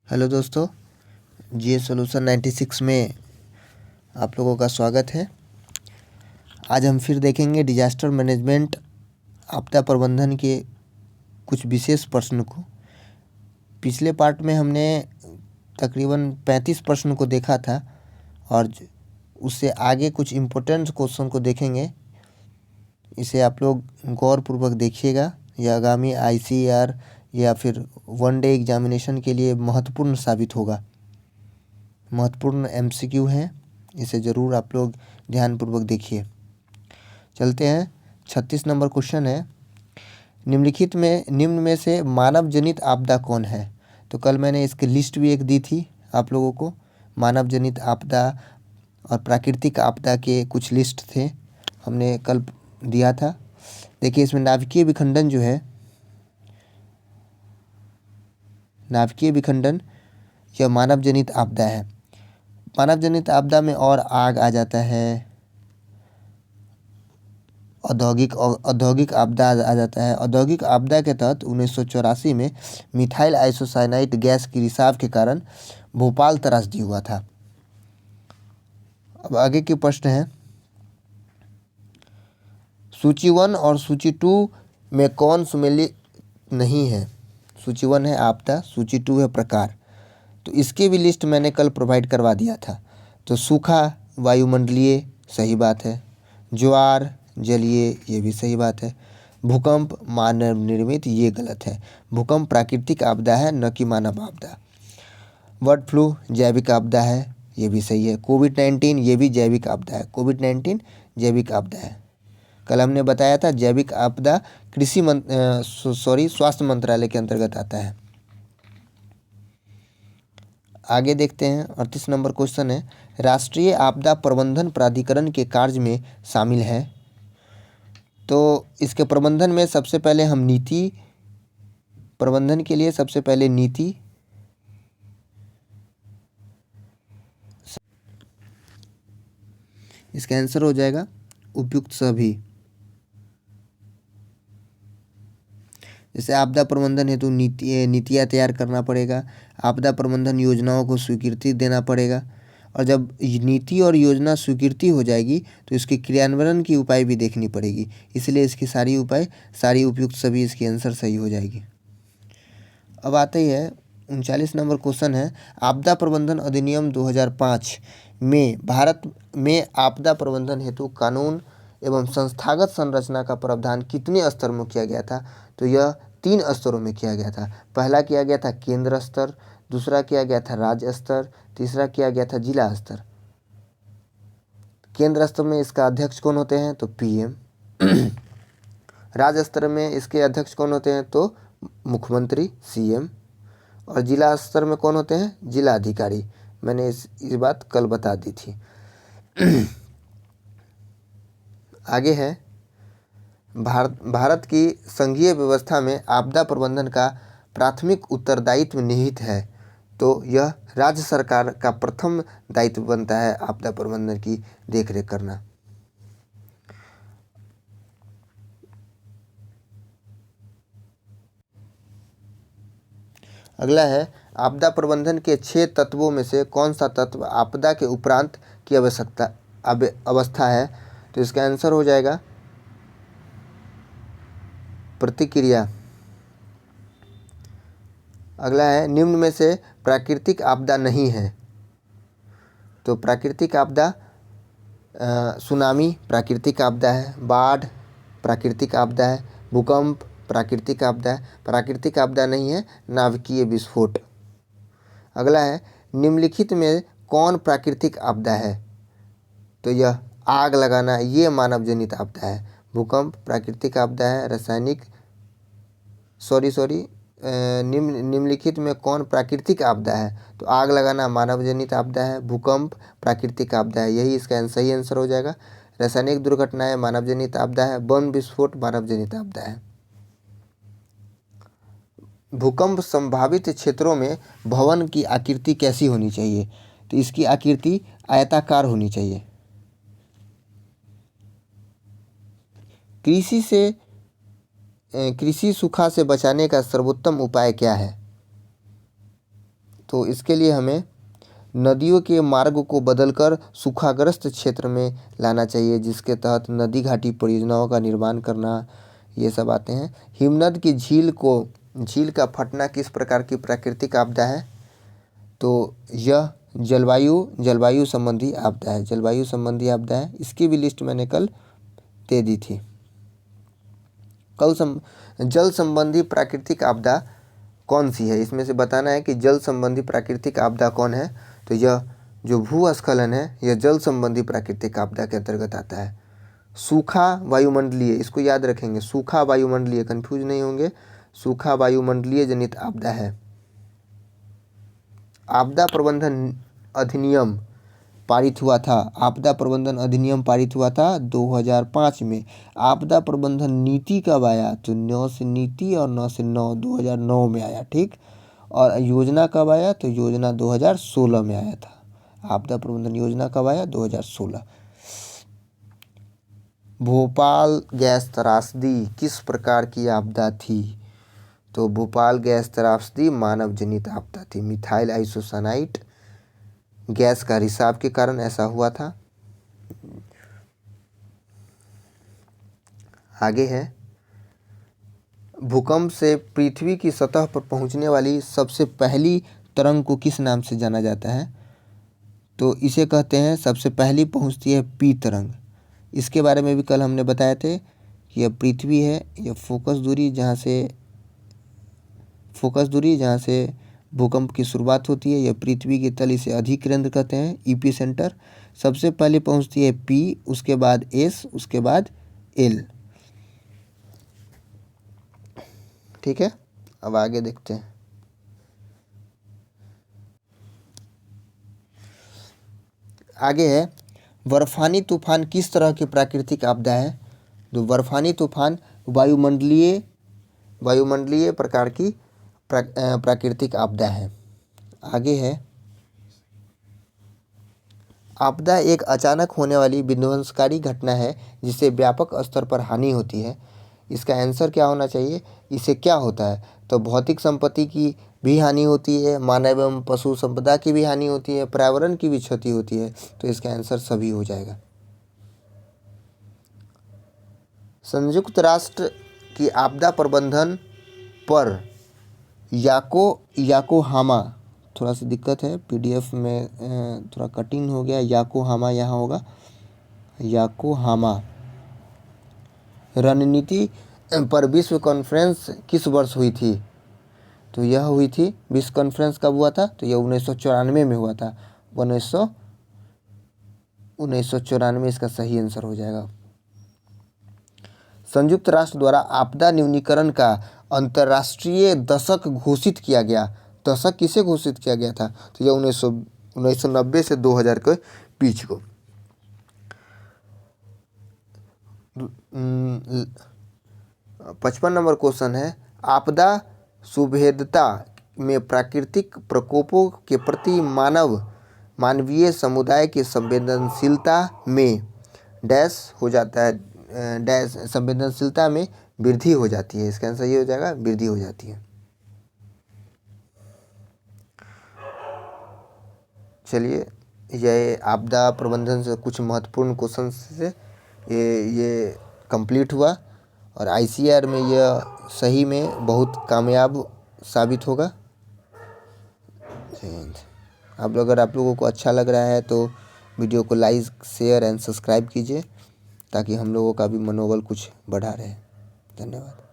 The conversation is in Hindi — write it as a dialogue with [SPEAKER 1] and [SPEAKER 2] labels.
[SPEAKER 1] हेलो दोस्तों, जीएस सॉल्यूशन 96 में आप लोगों का स्वागत है। आज हम फिर देखेंगे डिजास्टर मैनेजमेंट, आपदा प्रबंधन के कुछ विशेष प्रश्न को। पिछले पार्ट में हमने तकरीबन 35 प्रश्न को देखा था और उससे आगे कुछ इम्पोर्टेंट क्वेश्चन को देखेंगे। इसे आप लोग गौरपूर्वक देखिएगा। यह आगामी आईसीआर या फिर वन डे एग्जामिनेशन के लिए महत्वपूर्ण साबित होगा। महत्वपूर्ण एमसीक्यू हैं, इसे ज़रूर आप लोग ध्यानपूर्वक देखिए। चलते हैं। 36 नंबर क्वेश्चन है, निम्न में से मानव जनित आपदा कौन है। तो कल मैंने इसकी लिस्ट भी एक दी थी आप लोगों को। मानव जनित आपदा और प्राकृतिक आपदा के कुछ लिस्ट थे, हमने कल दिया था। देखिए, इसमें नाभिकीय विखंडन जो है, नाभिकीय विखंडन यह मानव जनित आपदा है। मानव जनित आपदा में और आग आ जाता है, औद्योगिक आपदा आ जाता है। औद्योगिक आपदा के तहत 1984 में मिथाइल आइसोसाइनाइट गैस की रिसाव के कारण भोपाल त्रासदी हुआ था। अब आगे के प्रश्न है, सूची 1 और सूची 2 में कौन सुमेलित नहीं है। सूची 1 है आपदा, सूची 2 है प्रकार। तो इसके भी लिस्ट मैंने कल प्रोवाइड करवा दिया था। तो सूखा वायुमंडलीय, सही बात है। ज्वार जलीय, ये भी सही बात है। भूकंप मानव निर्मित, ये गलत है। भूकंप प्राकृतिक आपदा है, न कि मानव आपदा। बर्ड फ्लू जैविक आपदा है, ये भी सही है। कोविड-19 ये भी जैविक आपदा है। कोविड-19 जैविक आपदा है। कल हमने बताया था जैविक आपदा स्वास्थ्य मंत्रालय के अंतर्गत आता है। आगे देखते हैं। 38 नंबर क्वेश्चन है, राष्ट्रीय आपदा प्रबंधन प्राधिकरण के कार्य में शामिल है। तो इसके प्रबंधन में सबसे पहले हम नीति प्रबंधन के लिए सबसे पहले नीति, इसका आंसर हो जाएगा उपयुक्त सभी। जैसे आपदा प्रबंधन हेतु नीतियाँ तैयार करना पड़ेगा, आपदा प्रबंधन योजनाओं को स्वीकृति देना पड़ेगा, और जब नीति और योजना स्वीकृति हो जाएगी तो इसके क्रियान्वयन की उपाय भी देखनी पड़ेगी। इसलिए इसकी सारी उपयुक्त सभी इसकी आंसर सही हो जाएगी। अब आते ही है 39 नंबर क्वेश्चन है, आपदा प्रबंधन अधिनियम 2005 में भारत में आपदा प्रबंधन हेतु कानून एवं संस्थागत संरचना का प्रावधान कितने स्तर में किया गया था। तो यह 3 स्तरों में किया गया था। पहला किया गया था केंद्र स्तर, दूसरा किया गया था राज्य स्तर, तीसरा किया गया था जिला स्तर। केंद्र स्तर में इसका अध्यक्ष कौन होते हैं, तो पीएम। राज्य स्तर में इसके अध्यक्ष कौन होते हैं, तो मुख्यमंत्री, सीएम। और जिला स्तर में कौन होते हैं, जिला अधिकारी। मैंने इस बात कल बता दी थी। आगे है, भारत की संघीय व्यवस्था में आपदा प्रबंधन का प्राथमिक उत्तरदायित्व निहित है। तो यह राज्य सरकार का प्रथम दायित्व बनता है आपदा प्रबंधन की देखरेख करना। अगला है, आपदा प्रबंधन के 6 तत्वों में से कौन सा तत्व आपदा के उपरांत की अवस्था है। तो इसका आंसर हो जाएगा प्रतिक्रिया। अगला है, निम्न में से प्राकृतिक आपदा नहीं है। तो प्राकृतिक आपदा, सुनामी प्राकृतिक आपदा है, बाढ़ प्राकृतिक आपदा है, भूकंप प्राकृतिक आपदा है। प्राकृतिक आपदा नहीं है नाभिकीय विस्फोट। अगला है, निम्नलिखित में कौन प्राकृतिक आपदा है। तो यह आग लगाना, ये मानव जनित आपदा है। भूकंप प्राकृतिक आपदा है। रासायनिक निम्नलिखित में कौन प्राकृतिक आपदा है। तो आग लगाना मानव जनित आपदा है, भूकंप प्राकृतिक आपदा है, यही इसका सही आंसर हो जाएगा। रासायनिक दुर्घटनाएं मानव जनित आपदा है, बम विस्फोट मानव जनित आपदा है। भूकंप संभावित क्षेत्रों में भवन की आकृति कैसी होनी चाहिए। तो इसकी आकृति आयताकार होनी चाहिए। कृषि सूखा से बचाने का सर्वोत्तम उपाय क्या है। तो इसके लिए हमें नदियों के मार्ग को बदलकर सूखाग्रस्त क्षेत्र में लाना चाहिए, जिसके तहत नदी घाटी परियोजनाओं का निर्माण करना, ये सब आते हैं। हिमनद की झील का फटना किस प्रकार की प्राकृतिक आपदा है? तो यह जलवायु संबंधी आपदा है, जलवायु संबंधी आपदा है। इसकी भी लिस्ट मैंने कल दे दी थी। जल संबंधी प्राकृतिक आपदा कौन सी है? इसमें से बताना है कि जल संबंधी प्राकृतिक आपदा कौन है। तो यह जो भूस्खलन है यह जल संबंधी प्राकृतिक आपदा के अंतर्गत आता है। सूखा वायुमंडलीय, इसको याद रखेंगे, सूखा वायुमंडलीय, कंफ्यूज नहीं होंगे, सूखा वायुमंडलीय जनित आपदा है। आपदा प्रबंधन अधिनियम पारित हुआ था, आपदा प्रबंधन अधिनियम पारित हुआ था 2005 में। आपदा प्रबंधन नीति कब आया? तो 9 से नीति और 9 से 2009 में आया, ठीक। और योजना कब आया? तो योजना 2016 में आया था। आपदा प्रबंधन योजना कब आया? 2016। भोपाल गैस त्रासदी किस प्रकार की आपदा थी? तो भोपाल गैस त्रासदी मानव जनित आपदा थी। मिथाइल आइसोसानाइट गैस का रिसाव के कारण ऐसा हुआ था। आगे है, भूकंप से पृथ्वी की सतह पर पहुंचने वाली सबसे पहली तरंग को किस नाम से जाना जाता है? तो इसे कहते हैं, सबसे पहली पहुंचती है पी तरंग। इसके बारे में भी कल हमने बताए थे कि यह पृथ्वी है, यह फोकस दूरी जहाँ से भूकंप की शुरुआत होती है, यह पृथ्वी की तल, इसे अधिकेंद्र कहते हैं, ईपी सेंटर। सबसे पहले पहुंचती है पी, उसके बाद एस, उसके बाद एल, ठीक है। अब आगे देखते हैं। आगे है, बर्फानी तूफान किस तरह की प्राकृतिक आपदा है? तो बर्फानी तूफान वायुमंडलीय प्रकार की प्राकृतिक आपदा है। आगे है, आपदा एक अचानक होने वाली विध्वंसकारी घटना है जिससे व्यापक स्तर पर हानि होती है। इसका आंसर क्या होना चाहिए? इससे क्या होता है? तो भौतिक संपत्ति की भी हानि होती है, मानव एवं पशु संपदा की भी हानि होती है, पर्यावरण की भी क्षति होती है। तो इसका आंसर सभी हो जाएगा। संयुक्त राष्ट्र की आपदा प्रबंधन पर याकोहामा, थोड़ा सा दिक्कत है पीडीएफ में, थोड़ा कटिंग हो गया, याकोहामा यहाँ होगा, याकोहामा रणनीति पर विश्व कॉन्फ्रेंस किस वर्ष हुई थी? तो यह हुई थी, विश्व कॉन्फ्रेंस कब हुआ था? तो यह 1994 में हुआ था। 1994 इसका सही आंसर हो जाएगा। संयुक्त राष्ट्र द्वारा आपदा न्यूनीकरण का अंतर्राष्ट्रीय दशक घोषित किया गया। दशक किसे घोषित किया गया था? तो यह 1990 से 2000 के बीच को। 55 नंबर क्वेश्चन है, आपदा सुभेद्यता में प्राकृतिक प्रकोपों के प्रति मानवीय समुदाय की संवेदनशीलता में डैश हो जाता है, डैश संवेदनशीलता में वृद्धि हो जाती है। इसका आंसर ये हो जाएगा, वृद्धि हो जाती है। चलिए, यह आपदा प्रबंधन से कुछ महत्वपूर्ण क्वेश्चन से ये कंप्लीट हुआ और आईसीआर में यह सही में बहुत कामयाब साबित होगा। अगर आप लोगों को अच्छा लग रहा है तो वीडियो को लाइक, शेयर एंड सब्सक्राइब कीजिए ताकि हम लोगों का भी मनोबल कुछ बढ़ा रहे। धन्यवाद।